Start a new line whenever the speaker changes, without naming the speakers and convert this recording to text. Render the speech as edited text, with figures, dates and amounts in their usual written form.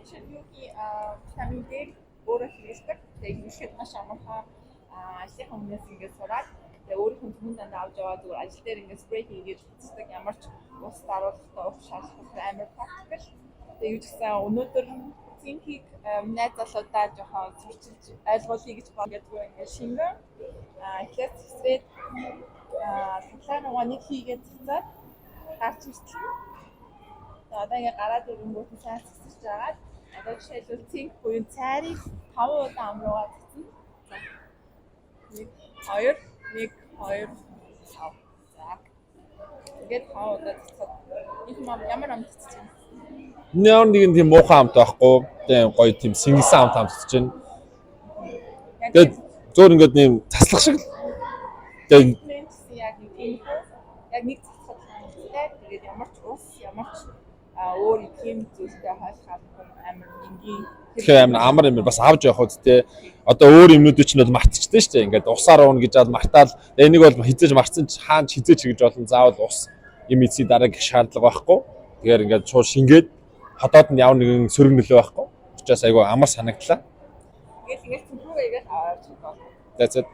чинь юугийн витамин D өөрөө хэрэглэдэг. Тэгээд ихэд маш амархан ажлын хүмүүст ингээд сураад тэгээд өөрийнх нь түмэн дандаа авч яваад зүгээр ажил дээр ингээд спрей хийгээд үздэг. Ямар ч ус даруулалтаа уух шаардлагатай амар практикл. Тэгээд юу ч гэсэн өнөөдөр цинкийг найз залуудаа жоохон зурчилж ойлгуулъя гэж боддог ингээд шингэн эхлээд цэцрээд цахилгаан нэг хийгээд цацаад гарч ирсэн. Одоо ингээд гараад ирэнгүүт сайн цэцэж байгаа. Одоо жишээлбэл цинк буюу цайрыг 5 удаа амруугаад цэцэн. 1 2 1 2 5. За. Тэгээд 5 удаа цэцээд их ямар ам цэцэж байна?
Ямар нэгэн тийм муухай амт байхгүй. Тийм гоё тийм сингэсэн амт цэцэж байна. Тэгээд зөөр ингээд нэм таслах шиг л. Тэгээд
яг нэг тийм яг нэг цэцэх хэрэгтэй. Тэгээд ямар ч ус ямар ч өөр тийм зүйлтэй хойлохад амар энгийн
тэгэхээр амар амар юм бас авч явах үстэй. Одоо өөр юмнуудыг ч нь бол мартчихдаг шүү дээ. Ингээд усаар уун гэж бод мартаал энийг бол хизээж марцсан ч хаан хизээж гэж болно. Заавал ус юм эцсийн дараа гэх шаардлага байхгүй. Тэгэхээр ингээд шууд шингээд хотоод нь ямар нэгэн сөрөг нөлөө байхгүй. Учраас айгүй амар санагдлаа.
ингээд цэцрүүгээгээд аваад байна.
That's it.